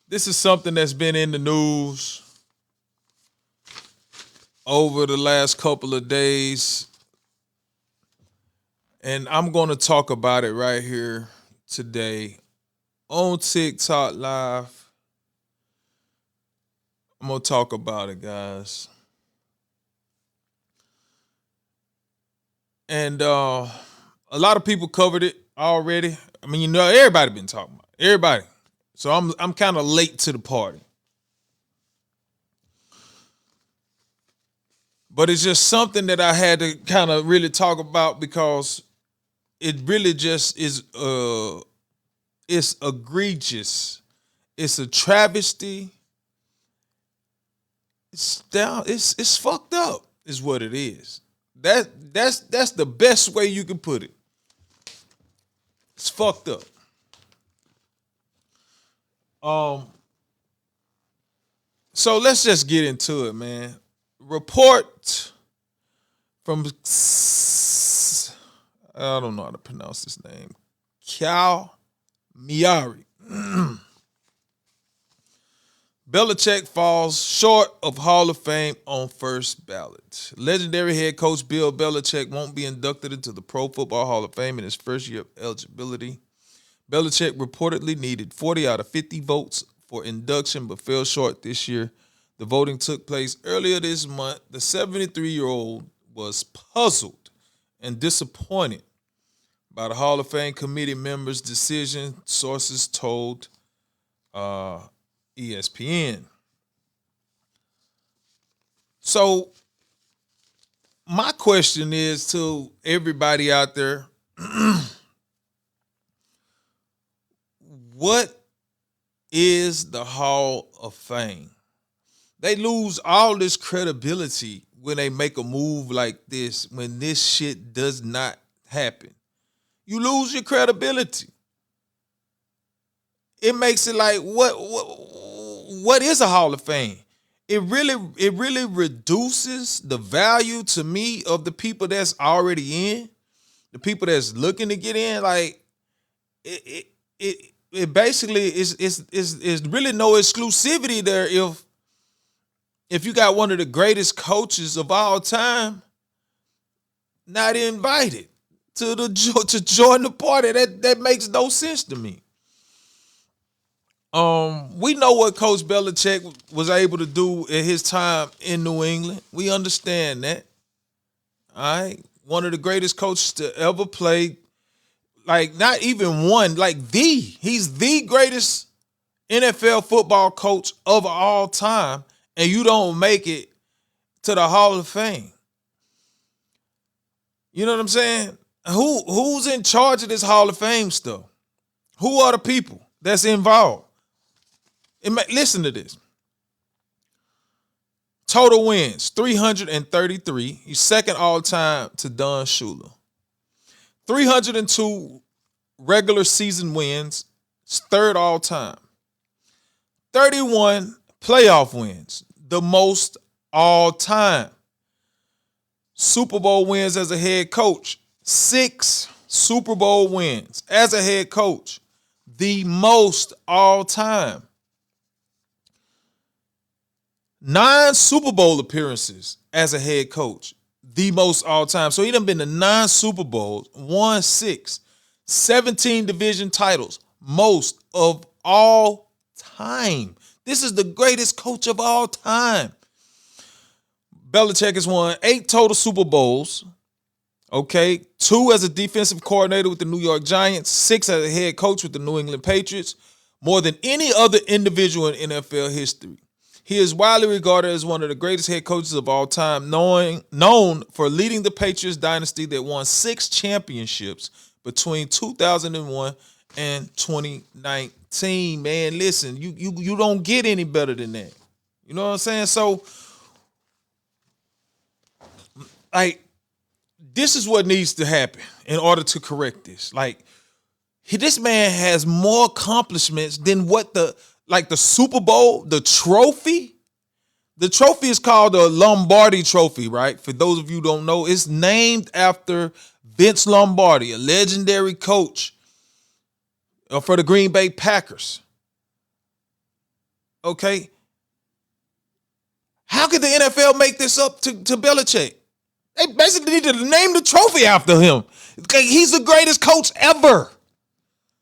This is something that's been in the news over the last couple of days, and I'm going to talk about it right here today on TikTok Live. I'm going to talk about it, guys. And a lot of people covered it already. I mean, everybody been talking about it. Everybody. So I'm kind of late to the party. But it's just something that I had to kind of really talk about because it really just is it's egregious. It's a travesty. It's fucked up, is what it is. That's the best way you can put it. It's fucked up. So let's just get into it, man. Report from I don't know how to pronounce this name. Cal Miari. Belichick falls short of Hall of Fame on first ballot. Legendary head coach Bill Belichick won't be inducted into the Pro Football Hall of Fame in his first year of eligibility. Belichick reportedly needed 40 out of 50 votes for induction, but fell short this year. The voting took place earlier this month. The 73-year-old was puzzled and disappointed by the Hall of Fame committee members' decision, sources told ESPN. So my question is to everybody out there, what is the Hall of Fame? They lose all this credibility when they make a move like this, when this shit does not happen. You lose your credibility. It makes it like what is a Hall of Fame? It really reduces the value to me of the people that's already in, the people that's looking to get in. Like it basically is really no exclusivity there if you got one of the greatest coaches of all time not invited to join the party. That makes no sense to me. We know what Coach Belichick was able to do at his time in New England. We understand that. All right. One of the greatest coaches to ever play. Like, not even one, like he's the greatest NFL football coach of all time, and you don't make it to the Hall of Fame. You know what I'm saying? Who's in charge of this Hall of Fame stuff? Who are the people that's involved? Listen to this. Total wins, 333. He's second all-time to Don Shula. 302 regular season wins, third all-time. 31 playoff wins, the most all-time. Super Bowl wins as a head coach, 6 Super Bowl wins as a head coach, the most all-time. 9 Super Bowl appearances as a head coach, the most all-time. So he done been to 9 Super Bowls, won 6, 17 division titles, most of all time. This is the greatest coach of all time. Belichick has won 8 total Super Bowls, okay? 2 as a defensive coordinator with the New York Giants, 6 as a head coach with the New England Patriots, more than any other individual in NFL history. He is widely regarded as one of the greatest head coaches of all time, known for leading the Patriots dynasty that won 6 championships between 2001 and 2019. Man, listen, you don't get any better than that. You know what I'm saying? So, like, this is what needs to happen in order to correct this. Like, this man has more accomplishments than what the Super Bowl, the trophy. The trophy is called the Lombardi Trophy, right? For those of you who don't know, it's named after Vince Lombardi, a legendary coach for the Green Bay Packers. Okay. How could the NFL make this up to Belichick? They basically need to name the trophy after him. He's the greatest coach ever.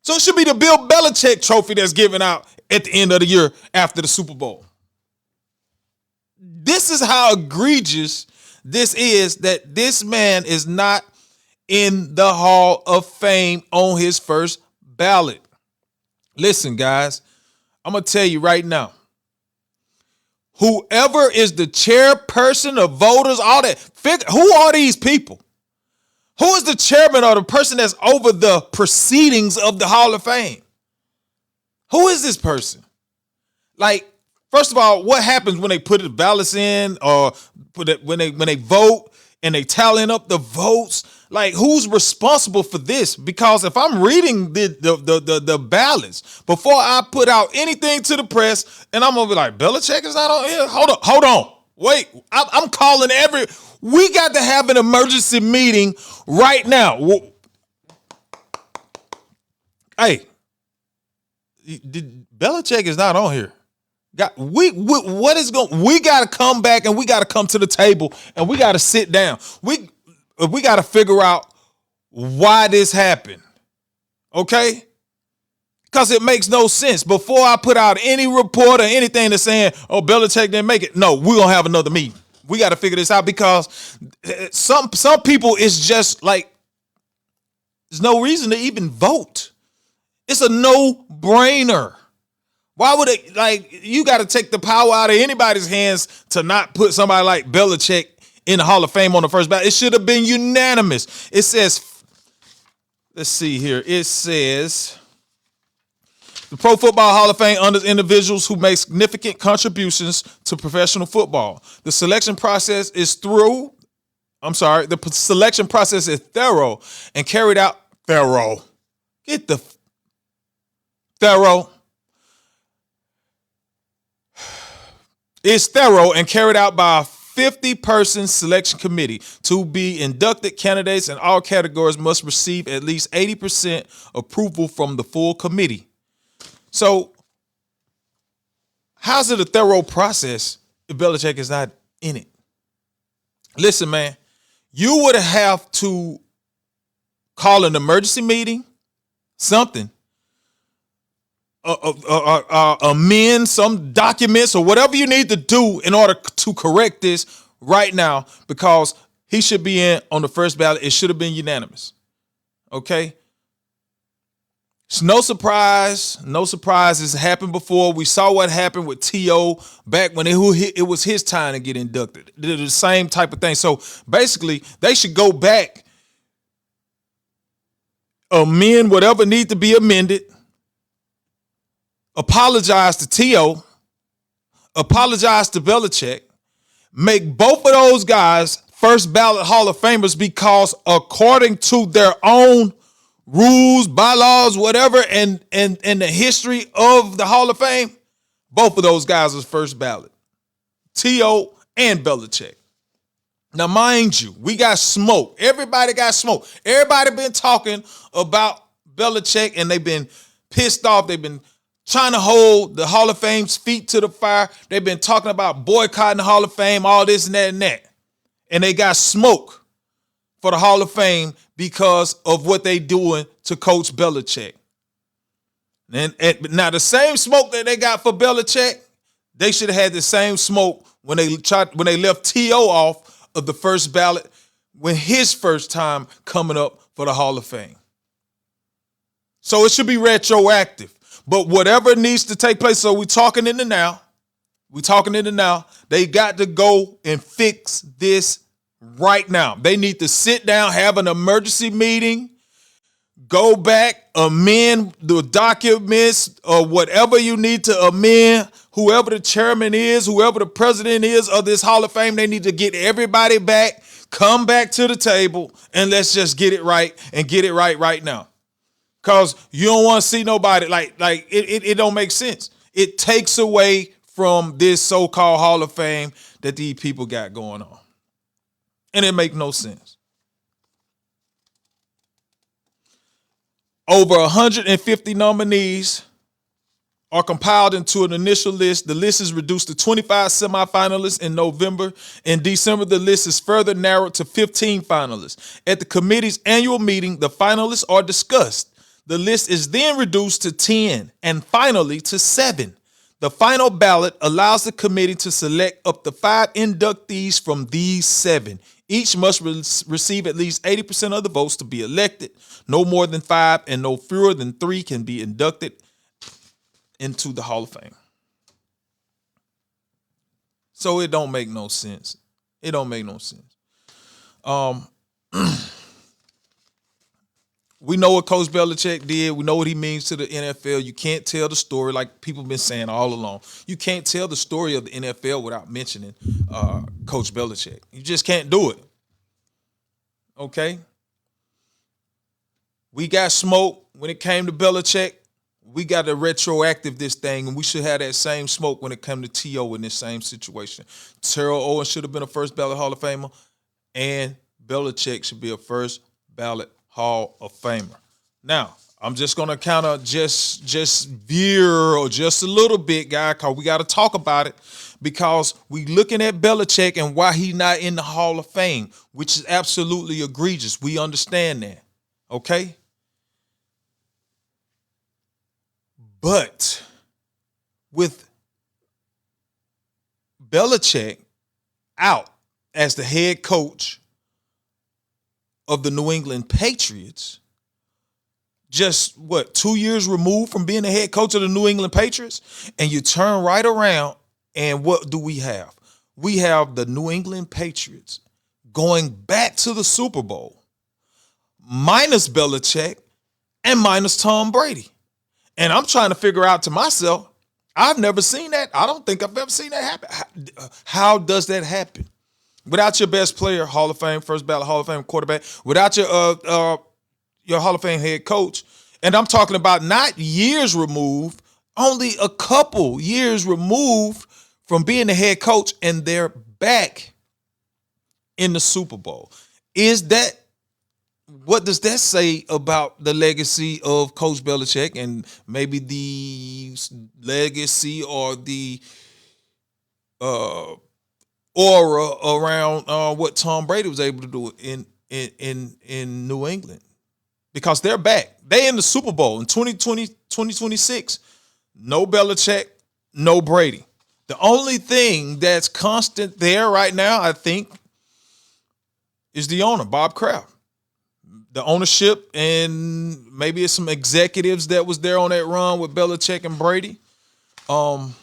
So it should be the Bill Belichick trophy that's given out at the end of the year after the Super Bowl. This is how egregious this is, that this man is not in the Hall of Fame on his first ballot. Listen, guys, I'm going to tell you right now. Whoever is the chairperson of voters, all that, who are these people? Who is the chairman or the person that's over the proceedings of the Hall of Fame? Who is this person? Like, first of all, what happens when they put the ballots in, or when they vote and they tallying up the votes? Like, who's responsible for this? Because if I'm reading the ballots before I put out anything to the press, and I'm gonna be like, Belichick is not on here. Hold on, wait. I'm calling we got to have an emergency meeting right now. Hey, Belichick is not on here. We got to come back, and we got to come to the table, and we got to sit down. We got to figure out why this happened. Okay? Because it makes no sense. Before I put out any report or anything that's saying, oh, Belichick didn't make it. No, we're going to have another meeting. We got to figure this out, because some people, it's just like, there's no reason to even vote. It's a no-brainer. Why would it, like, you got to take the power out of anybody's hands to not put somebody like Belichick in the Hall of Fame on the first ballot? It should have been unanimous. It says, let's see here. It says, the Pro Football Hall of Fame honors individuals who make significant contributions to professional football. The selection process is thorough and carried out thorough. Get the thorough. It's thorough and carried out by a 50-person selection committee. To be inducted, candidates in all categories must receive at least 80% approval from the full committee. So, how's it a thorough process if Belichick is not in it? Listen, man, you would have to call an emergency meeting, something. Amend some documents or whatever you need to do in order to correct this right now, because he should be in on the first ballot. It should have been unanimous. Okay? It's no surprise. No surprises happened before. We saw what happened with T.O. back when it was his time to get inducted. They did the same type of thing. So basically, they should go back, amend whatever need to be amended, apologize to T.O., apologize to Belichick, make both of those guys first ballot Hall of Famers, because according to their own rules, bylaws, whatever, and the history of the Hall of Fame, both of those guys is first ballot. T.O. and Belichick. Now, mind you, we got smoke. Everybody got smoke. Everybody been talking about Belichick, and they've been pissed off. They've been trying to hold the Hall of Fame's feet to the fire. They've been talking about boycotting the Hall of Fame, all this and that and that. And they got smoke for the Hall of Fame because of what they doing to Coach Belichick. And now the same smoke that they got for Belichick, they should have had the same smoke when they left T.O. off of the first ballot when his first time coming up for the Hall of Fame. So it should be retroactive. But whatever needs to take place, so we're talking in the now. They got to go and fix this right now. They need to sit down, have an emergency meeting, go back, amend the documents or whatever you need to amend. Whoever the chairman is, whoever the president is of this Hall of Fame, they need to get everybody back, come back to the table, and let's just get it right and get it right now. Because you don't want to see nobody like it don't make sense. It takes away from this so-called Hall of Fame that these people got going on. And it make no sense. Over 150 nominees are compiled into an initial list. The list is reduced to 25 semifinalists in November. In December, the list is further narrowed to 15 finalists. At the committee's annual meeting, the finalists are discussed. The list is then reduced to 10 and finally to 7. The final ballot allows the committee to select up to 5 inductees from these 7. Each must receive at least 80% of the votes to be elected. No more than 5 and no fewer than 3 can be inducted into the Hall of Fame. So it don't make no sense. It don't make no sense. We know what Coach Belichick did. We know what he means to the NFL. You can't tell the story, like people been saying all along. You can't tell the story of the NFL without mentioning Coach Belichick. You just can't do it. Okay? We got smoke when it came to Belichick. We got to retroactive this thing, and we should have that same smoke when it comes to T.O. in this same situation. Terrell Owens should have been a first ballot Hall of Famer, and Belichick should be a first ballot Hall of Famer. Now, I'm just going to kind of just veer just a little bit, guy, because we got to talk about it, because we looking at Belichick and why he not in the Hall of Fame, which is absolutely egregious. We understand that, okay? But with Belichick out as the head coach of the New England Patriots, just 2 years removed from being the head coach of the New England Patriots, and you turn right around and what do we have? We have the New England Patriots going back to the Super Bowl, minus Belichick and minus Tom Brady. And I'm trying to figure out to myself, I've never seen that. I don't think I've ever seen that happen. How does that happen? Without your best player, Hall of Fame, first ballot Hall of Fame quarterback, without your Hall of Fame head coach, and I'm talking about not years removed, only a couple years removed from being the head coach, and they're back in the Super Bowl. What does that say about the legacy of Coach Belichick and maybe the legacy or the aura around what Tom Brady was able to do in New England? Because they're back. They in the Super Bowl in 2026. No Belichick, no Brady. The only thing that's constant there right now, I think, is the owner, Bob Kraft. The ownership, and maybe it's some executives that was there on that run with Belichick and Brady. But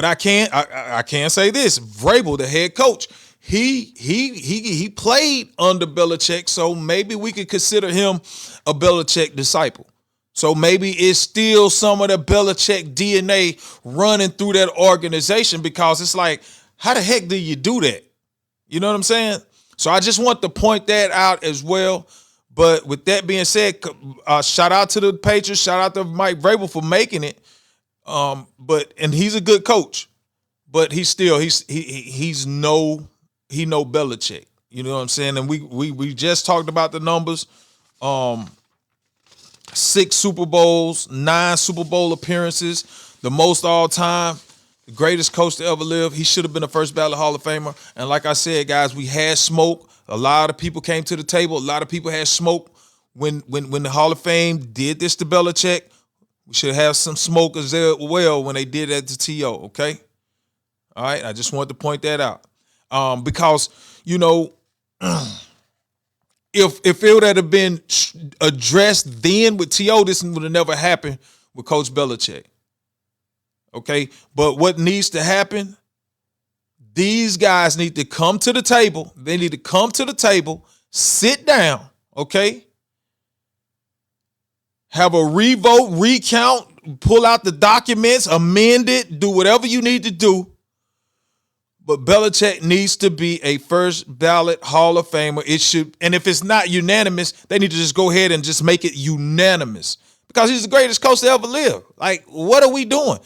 I can't say this. Vrabel, the head coach, he played under Belichick, so maybe we could consider him a Belichick disciple. So maybe it's still some of the Belichick DNA running through that organization, because it's like, how the heck do you do that? You know what I'm saying? So I just want to point that out as well. But with that being said, shout out to the Patriots, shout out to Mike Vrabel for making it. And he's a good coach, but he's no Belichick. You know what I'm saying? And we just talked about the numbers. 6 Super Bowls, 9 Super Bowl appearances, the most all time. The greatest coach to ever live. He should have been a first ballot Hall of Famer. And like I said, guys, we had smoke. A lot of people came to the table. A lot of people had smoke when the Hall of Fame did this to Belichick. We should have some smoke as well when they did that to T.O., okay? All right, I just wanted to point that out. Because, if it would have been addressed then with T.O., this would have never happened with Coach Belichick. Okay, but what needs to happen, these guys need to come to the table. They need to come to the table, sit down, okay? Have a revote, recount, pull out the documents, amend it, do whatever you need to do. But Belichick needs to be a first ballot Hall of Famer. It should, and if it's not unanimous, they need to just go ahead and just make it unanimous, because he's the greatest coach to ever live. Like, what are we doing?